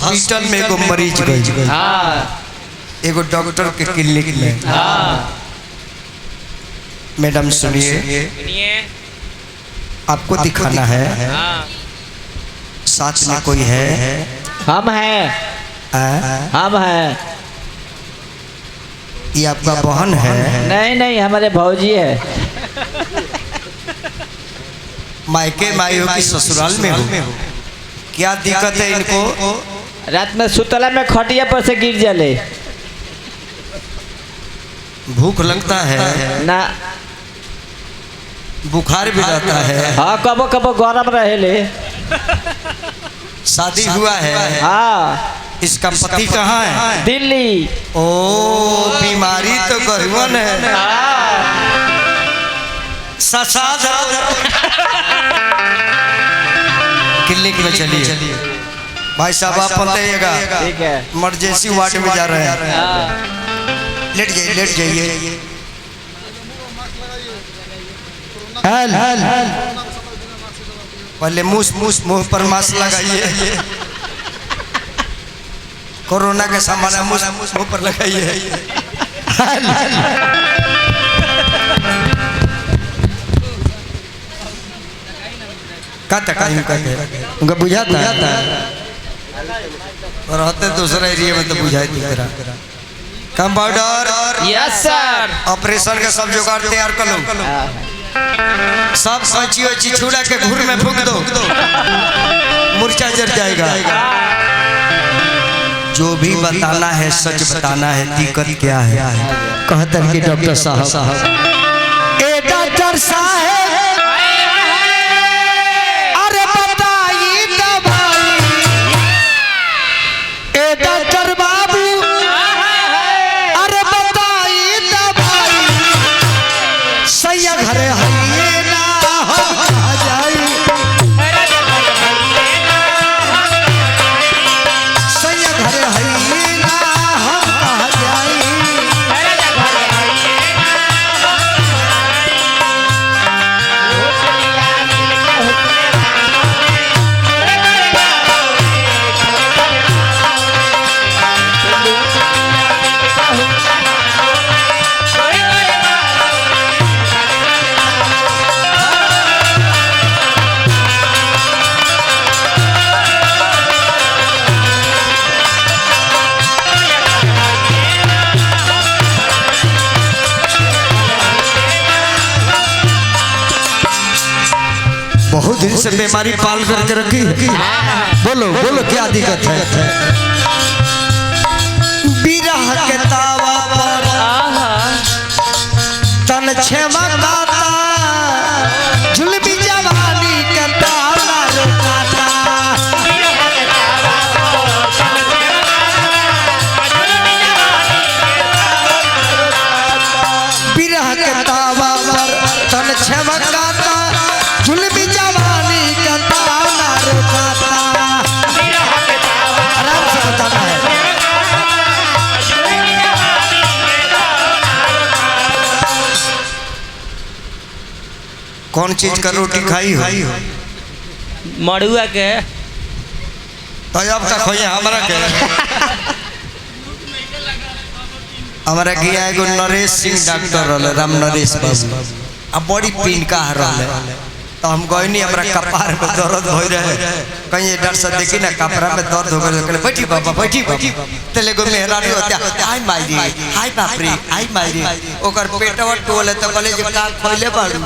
Hospital में एगो मरीज गई। हाँ एगो डॉक्टर के क्लिनिक में। हाँ मैडम सुनिए, आपको दिखाना है। हाँ साथ में कोई है? हम हैं। हम हैं। ये आपका बहन है? नहीं नहीं, हमारे भौजी है। मायके माई हो कि ससुराल में हो? क्या दिक्कत है इनको? रात में सुतला में खटिया पर से गिर जाले। भूख लगता है ना, बुखार भी रहता है। हाँ कबो कबो गरम रहेले। शादी हुआ है? हाँ। इसका पति कहाँ है? दिल्ली। ओ बीमारी तो गहवन है। क्लिनिक में चलिए भाई साहब, आप बताइएगा। ठीक है। इमरजेंसी वार्ड में जा रहे हैं। लेट जाइए, लेट जाइए। पहले मुंह पर मास्क लगाइए। कोरोना के सामान मुंह पर लगाइए। उनका बुझाता है और रहते दूसरा एरिया में तो बुझाई तेरा। कंपाउंडर। यस सर। ऑपरेशन का सब जुगाड़ तैयार कर लो। सब कैंची छुड़ा के घूर में फूंक दो, मूर्छा जड़ जाएगा। जो भी बताना है सच बताना है। दिक्कत क्या है? कहते हैं कि डॉक्टर साहब, ए डॉक्टर साहब अरे बताइए दवाई। ए डॉक्टर बाबू अरे बताइए दवाई। सैया घरे है ना हम कहाँ जाई। सैया घरे है ना हम कहाँ जाई। बहुत दिन से बीमारी पाल करके रखी है। बोलो बोलो क्या दिक्कत है? बिरह के तावा पर तन छमकाता, जुल्मी जवानी के ताला रुकाता। बिरह के तावा पर तन छमकाता, जुल्मी जवानी का ताला रुकाता। आराम से बताना है। कौन चीज का रोटी खाई हो? मड़ुआ के। तो अब तक खोया हमारा के हमारा गया एगो नरेश सिंह डॉक्टर रहले, राम नरेश बाबू। अब बड़ी पीन का रहले तो हम गए नहीं। हमारा कपार में दर्द हो रहे कहीं डर से देखी ना कपड़ा में दर्द हो गए। बैठी बाबा बैठी बाबा। तेले गो मेहरानी होता हाय माई हाय बाप रे हाय माई ओकर पेटवा टोले तो कहले जे का खइले बाड़ू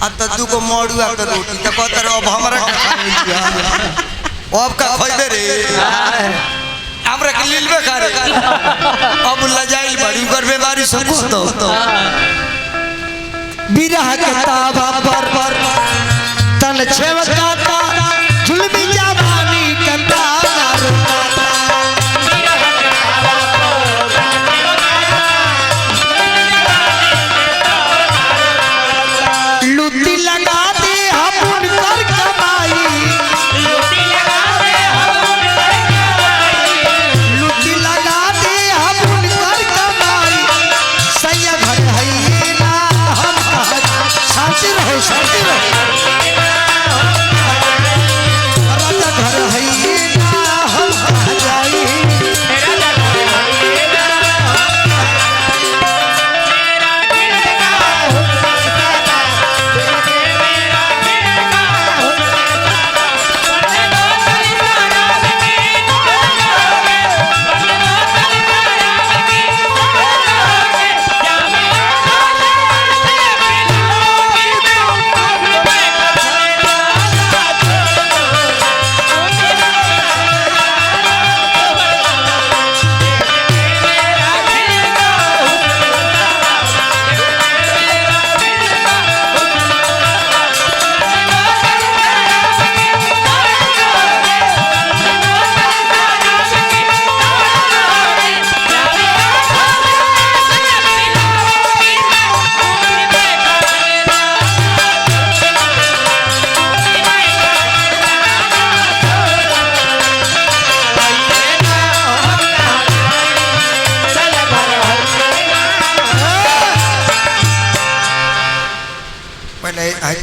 आ त दू को मड़ुआ के रोटी त कहत अब हमरा अब का खइबे रे। हमरा के लीलबे करे अब लजाइल बड़ी कर बीमारी सब तो बिरह के तावा पर तन छमकाता, जुल्मी जवानी का ताला रुकाता। लुटी लगा दे हम उनकर कमाई। लुटी लगा दे हम उनकर कमाई। सैया घर है ना हम कहाँ। शांति रहो शांति रहो।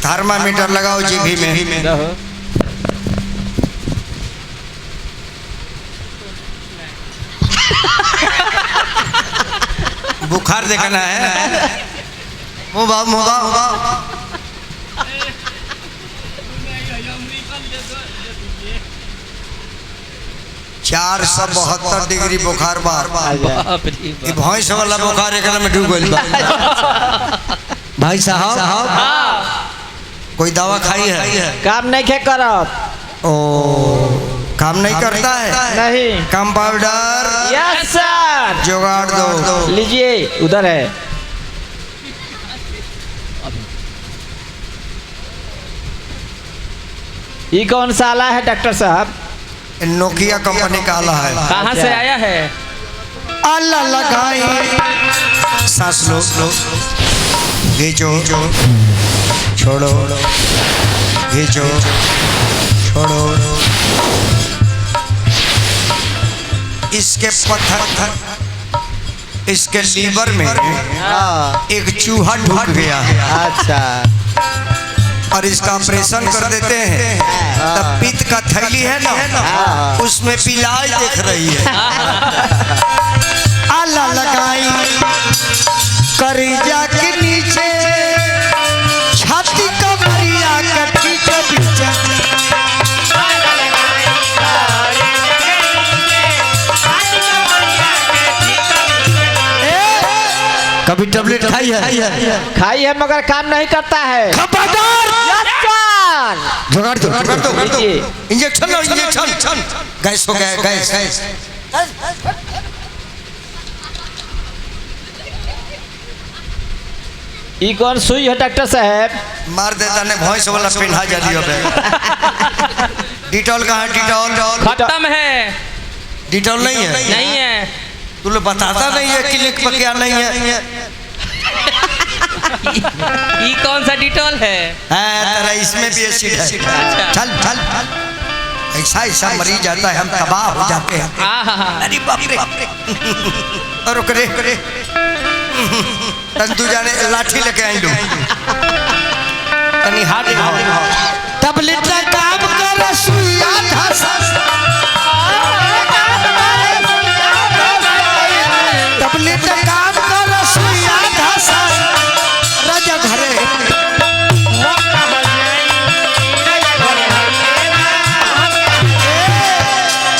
थर्मामीटर लगाओ जीभी में। रहो। बुखार देखना है। मुबा 472 डिग्री बुखार बार बाप रे ये भैंस वाला बुखार एक में डूब गइल बा। भाई साहब कोई दवा खाई है? काम नहीं खे करत। ओ काम नहीं करता है? नहीं। कंपाउंडर यस सर। जुगाड़ दो। लीजिए उधर है। ये कौन सा आला है डॉक्टर साहब? नोकिया कंपनी का आला है। कहाँ से आया है? आला लगाई सांस लो खींचो छोड़ो खींचो छोड़ो। इसके पत्थर इसके लीवर में एक चूहा ढुक गया है। अच्छा। और इसका ऑपरेशन कर देते हैं तब पित्त का थैली है ना उसमें पिलाई देख रही है। आला लगाई करीजा के नीचे छाती कमरिया कटी के पीछे। कभी टैबलेट खाई है? खाई है मगर काम नहीं करता है। जुगाड़ दो लीजिए। इंजेक्शन लो इंजेक्शन। गैस हो गया गैस। ये कौन सुई है डॉक्टर साहब? मार देता ने भैंस वाला पिन्हा जा दियो बे। डिटॉल कहाँ है? डिटॉल खत्म है। डिटॉल नहीं है? नहीं है। तू लोग बताता नहीं है क्लिनिक पर क्या नहीं है? ये कौन सा डिटॉल है? तेरा इसमें भी एसिड है। अच्छा। चल ऐसा मरीज जाता है हम तबाह हो जाते हैं। अरे बाप रे। और करे तंतु जाने लाठी लेके आई लो तनी हाथ टैबलेट का काम कर सुइया धसा टैबलेट का काम कर सुइया धसा राजा घरे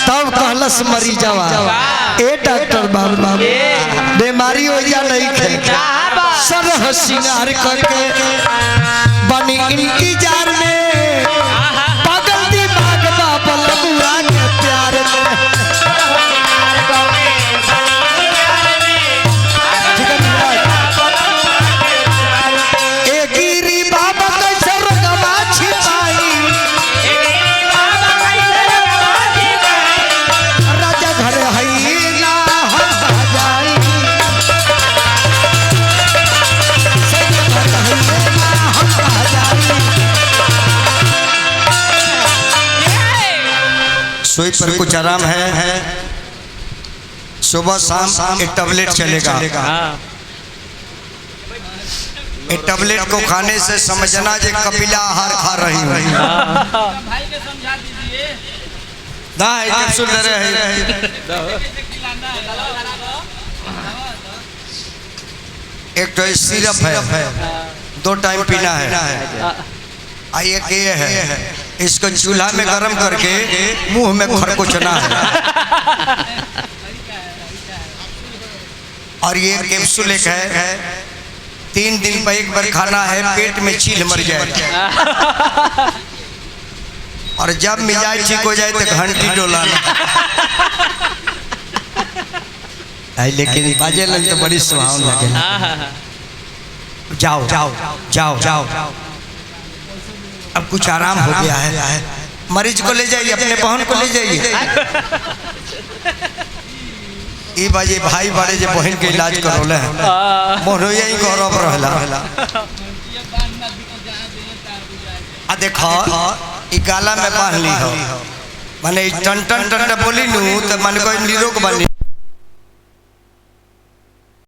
तब कहलस मरीजवा ए डॉक्टर बाबू बीमारी हो जा नहीं खे सरह सिंगार करके बनी इंतजार में पागल दिमाग बाबा लबुआ के प्यार में। ए गिरी बाबा कैसे रगवा छिपाई राजा घर है ना हम जाई सोई पर कुछ आराम है। सुबह शाम एक टैबलेट चलेगा। एक टैबलेट को खाने से समझना जे कपिला आहार खा रही हूँ। भाई के समझा दीजिए। कैप्सूल ले रहे हैं। एक तो सिरप है 2 टाइम पीना है। एक ये है इसको चूल्हा में गरम करके मुंह में खरकोचना है। और ये कैप्सूल एक है 3 दिन पर एक बार खाना है। पेट में चील मर जाए और जब मिजाज ठीक हो जाए तो घंटी डोलाना। लेकिन बाजे लग तो बड़ी सुहावन लगे। जाओ जाओ जाओ जाओ अब कुछ आराम हो गया है। मरीज को ले जाइए अपने बहन को ले जाइए। ई बाजे भाई बड़े जे बहन के इलाज करोले मोनो यही गौरव रहला। आ देखो ई गाला में बांध ली हो माने टन टन टन बोली नू तो मन कोई निरोग बनी।